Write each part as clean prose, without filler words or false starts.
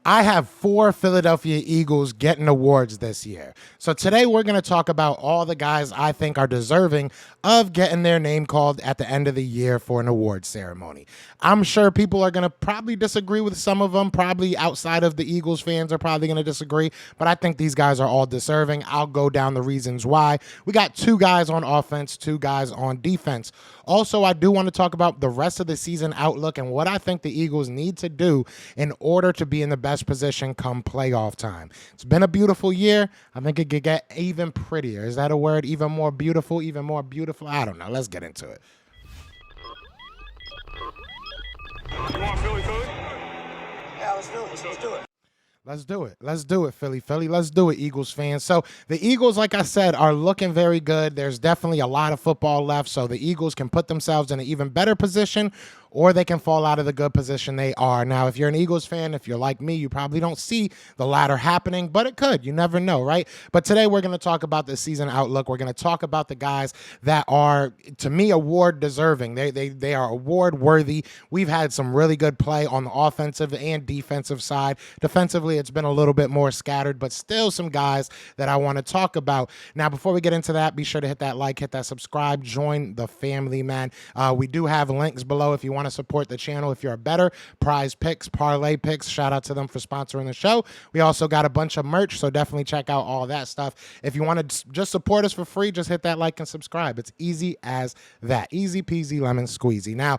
I have 4 Philadelphia Eagles getting awards this year. So today we're going to talk about all the guys I think are deserving of getting their name called at the end of the year for an award ceremony. I'm sure people are going to probably disagree with some of them, probably outside of the Eagles fans are probably going to disagree, but I think these guys are all deserving. I'll go down the reasons why. We got 2 guys on offense, 2 guys on defense. Also, I do want to talk about the rest of the season outlook and what I think the Eagles need to do in order to be in the best position come playoff time. It's been a beautiful year. I think it could get even prettier. Is that a word? Even more beautiful? Even more beautiful? I don't know. Let's get into it. You want Philly food? Yeah, let's do it. Let's do it. Let's do it. Let's do it, Philly. Let's do it, Eagles fans. So the Eagles, like I said, are looking very good. There's definitely a lot of football left, so the Eagles can put themselves in an even better position, or they can fall out of the good position they are. Now, if you're an Eagles fan, if you're like me, you probably don't see the latter happening, but it could. You never know, right? But today we're going to talk about the season outlook. We're going to talk about the guys that are, to me, award deserving. They are award worthy. We've had some really good play on the offensive and defensive side. Defensively, it's been a little bit more scattered, but still some guys that I want to talk about. Now, before we get into that, be sure to hit that like, hit that subscribe, join the family, man. We do have links below if you want to support the channel. If you're a better prize picks, parlay picks, shout out to them for sponsoring the show. We also got a bunch of merch, so definitely check out all that stuff. If you want to just support us for free, just hit that like and subscribe. It's easy as that. Easy peasy lemon squeezy. Now,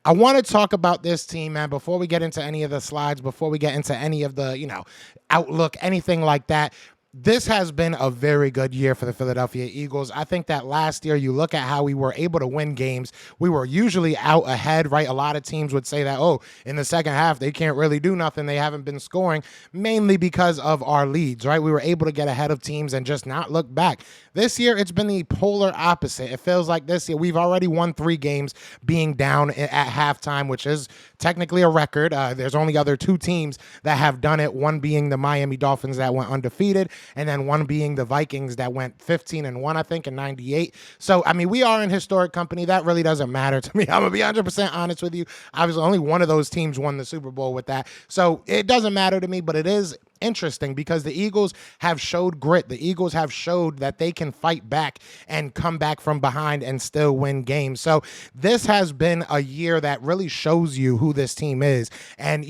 I want to talk about this team, man, before we get into any of the slides, before we get into any of the, outlook, anything like that. This has been a very good year for the Philadelphia Eagles. I think that last year, you look at how we were able to win games. We were usually out ahead, right? A lot of teams would say that, in the second half, they can't really do nothing. They haven't been scoring, mainly because of our leads, right? We were able to get ahead of teams and just not look back. This year, it's been the polar opposite. It feels like this year, we've already won 3 games being down at halftime, which is technically a record. There's only other 2 teams that have done it, one being the Miami Dolphins that went undefeated, and then one being the Vikings that went 15-1, I think, in 98. So, I mean, we are in historic company. That really doesn't matter to me. I'm going to be 100% honest with you. Obviously, only one of those teams won the Super Bowl with that. So, it doesn't matter to me, but it is interesting because the Eagles have showed grit. The Eagles have showed that they can fight back and come back from behind and still win games. So this has been a year that really shows you who this team is. And,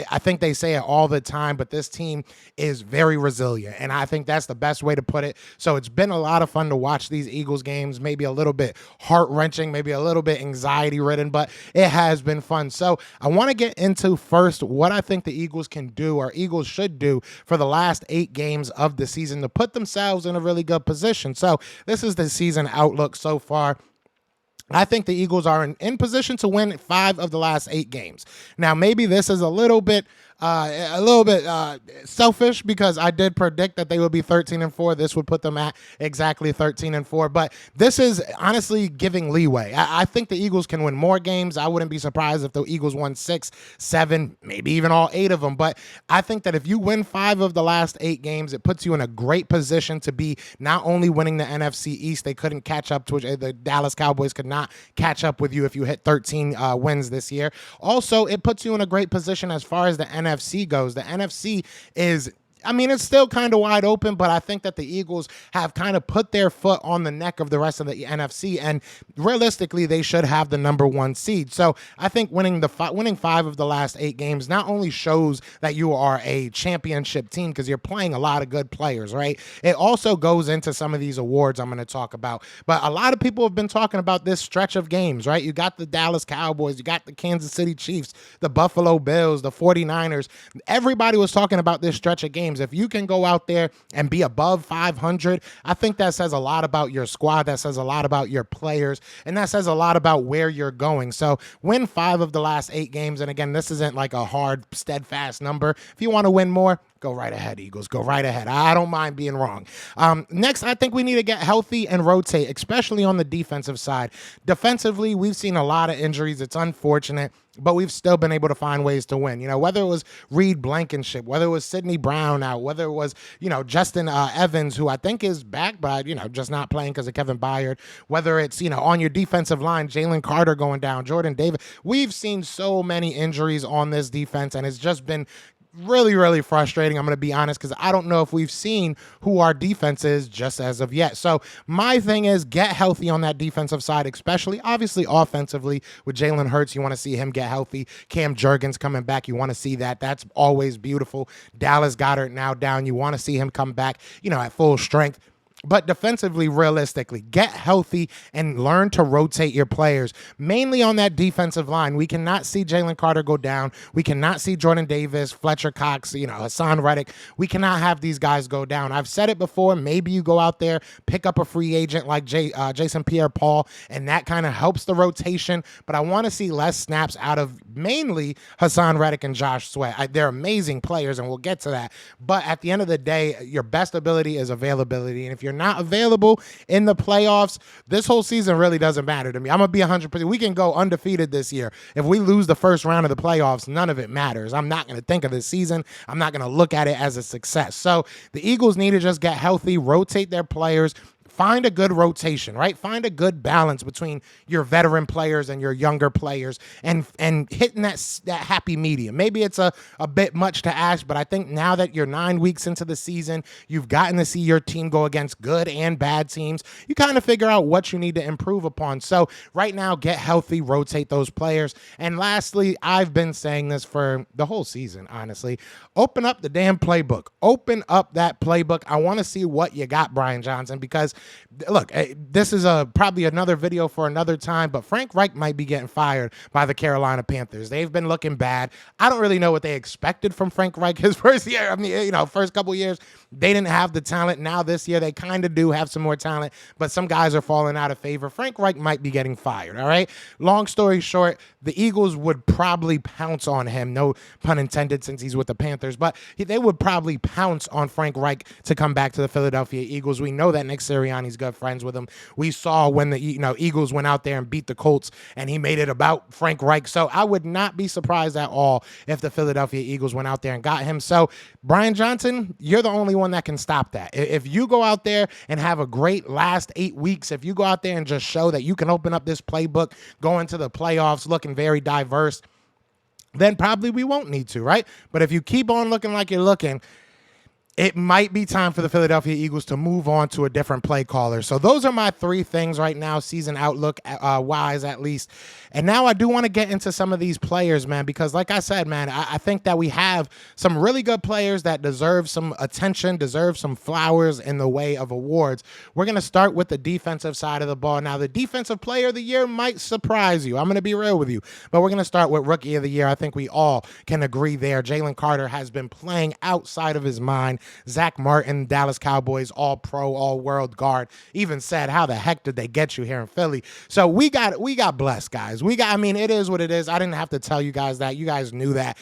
I think they say it all the time, but this team is very resilient. And I think that's the best way to put it. So it's been a lot of fun to watch these Eagles games, maybe a little bit heart-wrenching, maybe a little bit anxiety-ridden, but it has been fun. So I want to get into first what I think the Eagles can do, or Eagles should do, for the last 8 games of the season to put themselves in a really good position. So this is the season outlook so far. I think the Eagles are in position to win 5 of the last 8 games. Now, maybe this is a little bit selfish because I did predict that they would be 13-4. This would put them at exactly 13-4. But this is honestly giving leeway. I think the Eagles can win more games. I wouldn't be surprised if the Eagles won 6, 7, maybe even all 8 of them. But I think that if you win 5 of the last 8 games, it puts you in a great position to be not only winning the NFC East, they couldn't catch up to the Dallas Cowboys could not catch up with you if you hit 13 wins this year. Also, it puts you in a great position as far as the NFC goes. The NFC is, it's still kind of wide open, but I think that the Eagles have kind of put their foot on the neck of the rest of the NFC, and realistically, they should have the number 1 seed. So I think winning 5 of the last 8 games not only shows that you are a championship team because you're playing a lot of good players, right? It also goes into some of these awards I'm going to talk about. But a lot of people have been talking about this stretch of games, right? You got the Dallas Cowboys, you got the Kansas City Chiefs, the Buffalo Bills, the 49ers. Everybody was talking about this stretch of games. If you can go out there and be above 500, I think that says a lot about your squad. That says a lot about your players. And that says a lot about where you're going. So win 5 of the last 8 games. And again, this isn't like a hard, steadfast number. If you want to win more, go right ahead, Eagles. Go right ahead. I don't mind being wrong. Next, I think we need to get healthy and rotate, especially on the defensive side. Defensively, we've seen a lot of injuries. It's unfortunate, but we've still been able to find ways to win. Whether it was Reed Blankenship, whether it was Sidney Brown out, whether it was, Justin Evans, who I think is back, but, just not playing because of Kevin Byard, whether it's, on your defensive line, Jalen Carter going down, Jordan Davis. We've seen so many injuries on this defense, and it's just been really, really frustrating. I'm going to be honest because I don't know if we've seen who our defense is just as of yet. So my thing is get healthy on that defensive side, especially obviously offensively with Jalen Hurts. You want to see him get healthy. Cam Jurgens coming back. You want to see that. That's always beautiful. Dallas Goedert now down. You want to see him come back, at full strength. But defensively, realistically, get healthy and learn to rotate your players, mainly on that defensive line. We cannot see Jalen Carter go down. We cannot see Jordan Davis, Fletcher Cox, Hassan Reddick. We cannot have these guys go down. I've said it before. Maybe you go out there, pick up a free agent like Jason Pierre-Paul, and that kind of helps the rotation. But I want to see less snaps out of mainly Hassan Reddick and Josh Sweat. They're amazing players, and we'll get to that. But at the end of the day, your best ability is availability. And if you're not available in the playoffs, this whole season really doesn't matter to me. I'm going to be 100%. We can go undefeated this year. If we lose the first round of the playoffs, none of it matters. I'm not going to think of this season. I'm not going to look at it as a success. So the Eagles need to just get healthy, rotate their players, find a good rotation, right? Find a good balance between your veteran players and your younger players and hitting that happy medium. Maybe it's a bit much to ask, but I think now that you're 9 weeks into the season, you've gotten to see your team go against good and bad teams. You kind of figure out what you need to improve upon. So right now, get healthy, rotate those players. And lastly, I've been saying this for the whole season, honestly. Open up the damn playbook. Open up that playbook. I want to see what you got, Brian Johnson, because look, this is probably another video for another time, but Frank Reich might be getting fired by the Carolina Panthers. They've been looking bad. I don't really know what they expected from Frank Reich his first year. I mean, first couple years, they didn't have the talent. Now this year, they kind of do have some more talent, but some guys are falling out of favor. Frank Reich might be getting fired, all right? Long story short, the Eagles would probably pounce on him, no pun intended since he's with the Panthers, but they would probably pounce on Frank Reich to come back to the Philadelphia Eagles. We know that Nick Sirianni's good friends with him. We saw when the Eagles went out there and beat the Colts and he made it about Frank Reich. So I would not be surprised at all if the Philadelphia Eagles went out there and got him. So Brian Johnson, you're the only one that can stop that. If you go out there and have a great last 8 weeks, if you go out there and just show that you can open up this playbook, go into the playoffs looking very diverse, then probably we won't need to, right? But if you keep on looking like you're looking, it might be time for the Philadelphia Eagles to move on to a different play caller. So those are my three things right now, season outlook wise at least. And now I do want to get into some of these players, man, because like I said, man, I think that we have some really good players that deserve some attention, deserve some flowers in the way of awards. We're going to start with the defensive side of the ball. Now, the defensive player of the year might surprise you. I'm going to be real with you, but we're going to start with rookie of the year. I think we all can agree there. Jalen Carter has been playing outside of his mind. Zach Martin, Dallas Cowboys, all-pro, all-world guard, even said, how the heck did they get you here in Philly? So we got blessed, guys. It is what it is. I didn't have to tell you guys that. You guys knew that.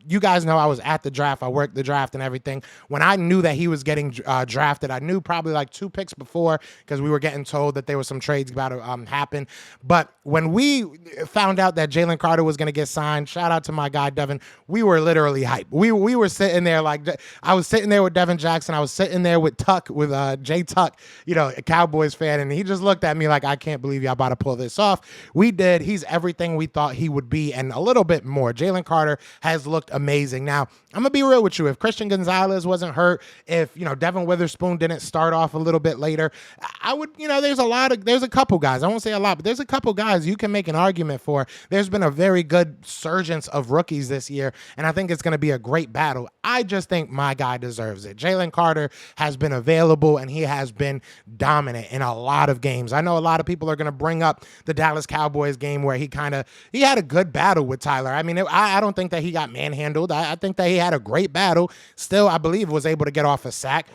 You guys know I was at the draft. I worked the draft and everything. When I knew that he was getting drafted, I knew probably like 2 picks before because we were getting told that there was some trades about to happen. But when we found out that Jalen Carter was going to get signed, shout out to my guy, Devin, we were literally hyped. We were sitting there like, I was sitting there with Devin Jackson. I was sitting there with Tuck, with Jay Tuck, a Cowboys fan, and he just looked at me like, I can't believe y'all about to pull this off. We did. He's everything we thought he would be and a little bit more. Jalen Carter has looked amazing. Now, I'm going to be real with you. If Christian Gonzalez wasn't hurt, if, Devin Witherspoon didn't start off a little bit later, I would, there's a couple guys. I won't say a lot, but there's a couple guys you can make an argument for. There's been a very good surgence of rookies this year, and I think it's going to be a great battle. I just think my guy deserves it. Jalen Carter has been available, and he has been dominant in a lot of games. I know a lot of people are going to bring up the Dallas Cowboys game where he had a good battle with Tyler. I don't think that he got manhandled. I think that he had a great battle. Still, I believe was able to get off a sack.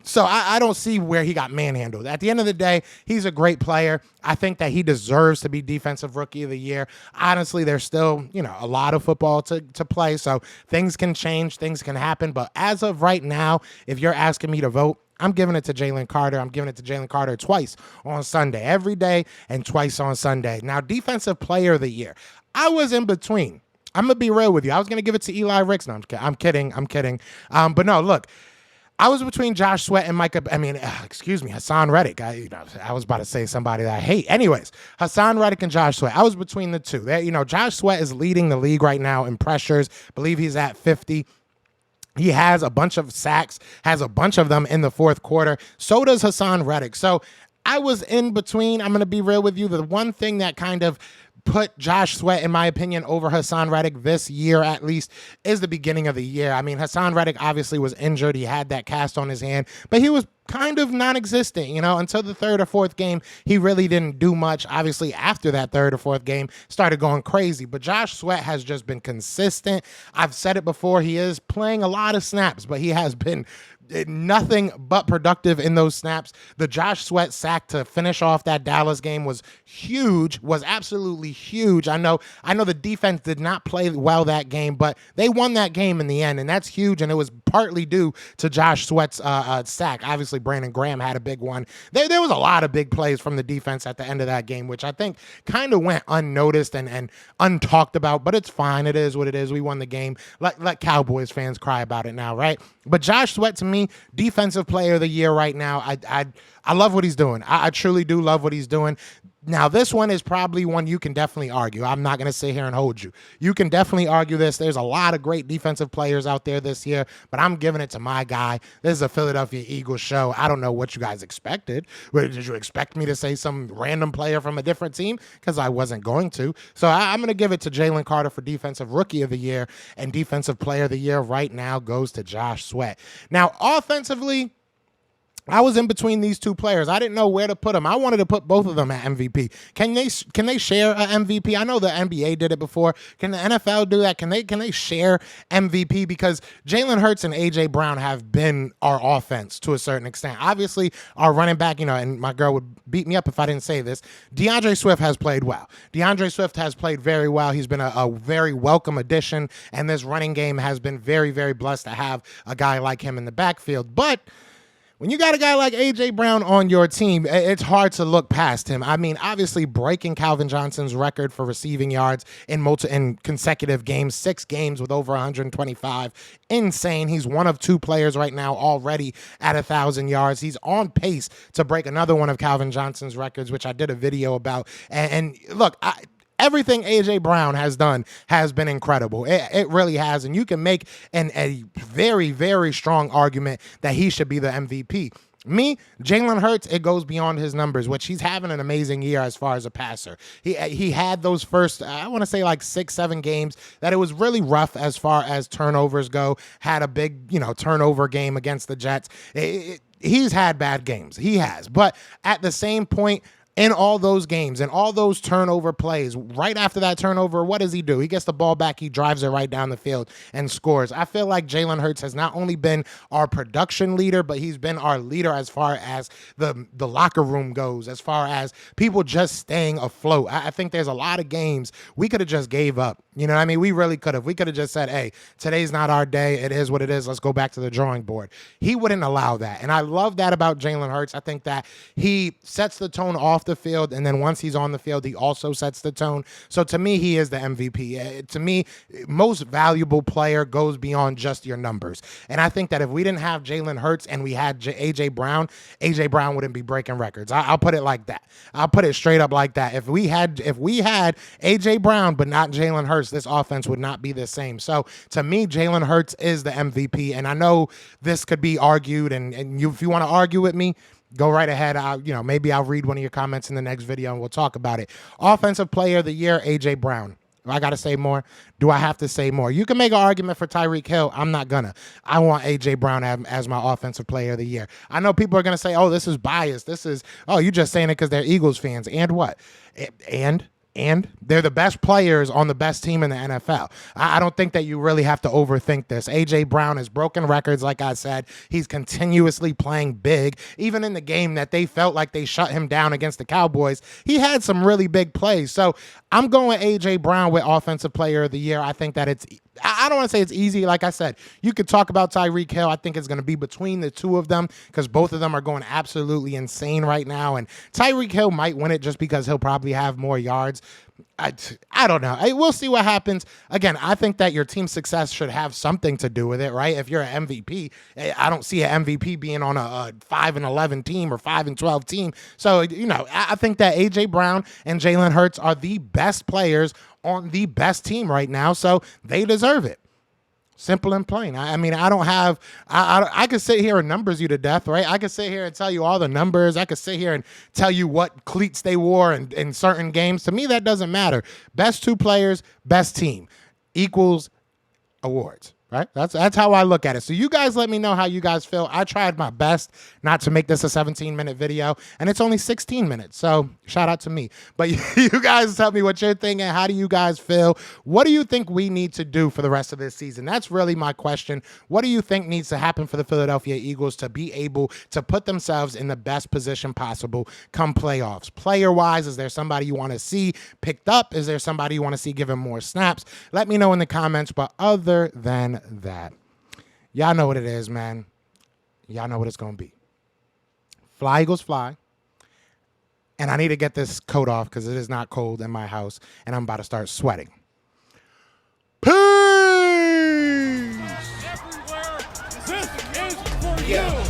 So I don't see where he got manhandled. At the end of the day, he's a great player. I think that he deserves to be Defensive Rookie of the Year. Honestly, there's still, a lot of football to play, so things can change, things can happen. But as of right now, if you're asking me to vote, I'm giving it to Jalen Carter. I'm giving it to Jalen Carter twice on Sunday, every day and twice on Sunday. Now, Defensive Player of the Year. I was in between. I'm going to be real with you. I was going to give it to Eli Ricks. No, I'm kidding. But no, look. I was between Josh Sweat and Hassan Reddick. I was about to say somebody that I hate. Anyways, Hassan Reddick and Josh Sweat. I was between the two. Josh Sweat is leading the league right now in pressures. I believe he's at 50. He has a bunch of sacks, has a bunch of them in the fourth quarter. So does Hassan Reddick. So I was in between. I'm going to be real with you. The one thing that kind of put Josh Sweat, in my opinion, over Hassan Reddick this year at least is the beginning of the year. I mean, Hassan Reddick obviously was injured. He had that cast on his hand, but he was kind of non-existent, until the third or fourth game. He really didn't do much. Obviously, after that third or fourth game, started going crazy. But Josh Sweat has just been consistent. I've said it before. He is playing a lot of snaps, but he has been nothing but productive in those snaps. The Josh Sweat sack to finish off that Dallas game was huge, was absolutely huge. I know the defense did not play well that game, but they won that game in the end, and that's huge, and it was partly due to Josh Sweat's sack. Obviously, Brandon Graham had a big one. There was a lot of big plays from the defense at the end of that game, which I think kind of went unnoticed and untalked about, but it's fine. It is what it is. We won the game. Let Cowboys fans cry about it now, right? But Josh Sweat, to me, defensive player of the year right now. I love what he's doing. I truly do love what he's doing. Now, this one is probably one you can definitely argue. I'm not going to sit here and hold you. You can definitely argue this. There's a lot of great defensive players out there this year, but I'm giving it to my guy. This is a Philadelphia Eagles show. I don't know what you guys expected. Did you expect me to say some random player from a different team? Because I wasn't going to. So I'm going to give it to Jalen Carter for Defensive Rookie of the Year, and Defensive Player of the Year right now goes to Josh Sweat. Now, offensively, I was in between these two players. I didn't know where to put them. I wanted to put both of them at MVP. Can they share an MVP? I know the NBA did it before. Can the NFL do that? Can they share MVP? Because Jalen Hurts and A.J. Brown have been our offense to a certain extent. Obviously, our running back, and my girl would beat me up if I didn't say this, DeAndre Swift has played well. DeAndre Swift has played very well. He's been a very welcome addition, and this running game has been very, very blessed to have a guy like him in the backfield. But when you got a guy like A.J. Brown on your team, it's hard to look past him. I mean, obviously breaking Calvin Johnson's record for receiving yards in consecutive games, 6 games with over 125. Insane. He's one of 2 players right now already at 1,000 yards. He's on pace to break another one of Calvin Johnson's records, which I did a video about. And look, everything A.J. Brown has done has been incredible. It really has. And you can make a very, very strong argument that he should be the MVP. Me, Jalen Hurts, it goes beyond his numbers, which he's having an amazing year as far as a passer. He had those first, I want to say like 6-7 games that it was really rough as far as turnovers go. Had a big, turnover game against the Jets. He's had bad games. He has. But at the same point, in all those games and all those turnover plays, right after that turnover, what does he do? He gets the ball back, he drives it right down the field and scores. I feel like Jalen Hurts has not only been our production leader, but he's been our leader as far as the locker room goes, as far as people just staying afloat. I think there's a lot of games we could have just gave up. You know what I mean? We really could have. We could have just said, hey, today's not our day. It is what it is. Let's go back to the drawing board. He wouldn't allow that. And I love that about Jalen Hurts. I think that he sets the tone off the field, and then once he's on the field, he also sets the tone. So to me, he is the MVP. To me, most valuable player goes beyond just your numbers. And I think that if we didn't have Jalen Hurts and we had A.J. Brown wouldn't be breaking records. I'll put it like that. I'll put it straight up like that. If we had A.J. Brown but not Jalen Hurts, this offense would not be the same. So to me, Jalen Hurts is the MVP. And I know this could be argued, and if you want to argue with me, go right ahead. Maybe I'll read one of your comments in the next video and we'll talk about it. Offensive Player of the Year, A.J. Brown. Do I got to say more? Do I have to say more? You can make an argument for Tyreek Hill. I'm not gonna. I want A.J. Brown as my Offensive Player of the Year. I know people are going to say, oh, this is biased. You're just saying it because they're Eagles fans. And what? And they're the best players on the best team in the NFL. I don't think that you really have to overthink this. A.J. Brown has broken records, like I said. He's continuously playing big. Even in the game that they felt like they shut him down against the Cowboys, he had some really big plays. So I'm going A.J. Brown with Offensive Player of the Year. I think that it's I don't want to say it's easy. Like I said, you could talk about Tyreek Hill. I think it's going to be between the two of them because both of them are going absolutely insane right now. And Tyreek Hill might win it just because he'll probably have more yards. I don't know. We'll see what happens. Again, I think that your team's success should have something to do with it, right? If you're an MVP, I don't see an MVP being on a 5-11 team or 5-12 team. So, I think that A.J. Brown and Jalen Hurts are the best players on the best team right now, so they deserve it. Simple and plain. I mean, I don't have, I could sit here and numbers you to death, right? I could sit here and tell you all the numbers. I could sit here and tell you what cleats they wore in certain games. To me, that doesn't matter. Best two players, best team equals awards, right? That's how I look at it. So you guys let me know how you guys feel. I tried my best not to make this a 17-minute video, and it's only 16 minutes. So shout out to me. But you guys tell me what you're thinking. How do you guys feel? What do you think we need to do for the rest of this season? That's really my question. What do you think needs to happen for the Philadelphia Eagles to be able to put themselves in the best position possible come playoffs? Player-wise, is there somebody you want to see picked up? Is there somebody you want to see given more snaps? Let me know in the comments. But other than that, y'all know what it is, man. Y'all know what it's going to be. Fly, Eagles, fly. And I need to get this coat off because it is not cold in my house, and I'm about to start sweating. Peace! Everywhere. This is for you. Yeah.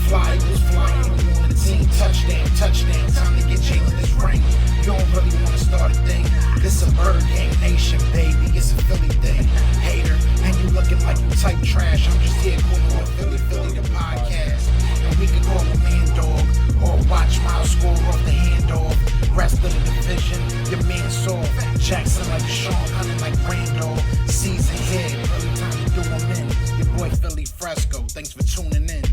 Fly, Eagles flying. You on the team. Touchdown. Time to get Jalen this ring. You don't really want to start a thing. This a bird gang nation, baby. It's a Philly thing. Hater. And you looking like you type trash. I'm just here cool with Philly the podcast. And we can call a man dog. Or watch Miles score off the handoff. Rest of the division, your man saw Jackson like Sean, hunting like Randall. Season here, early time to do 'em in. Your boy Philly Fresco, thanks for tuning in.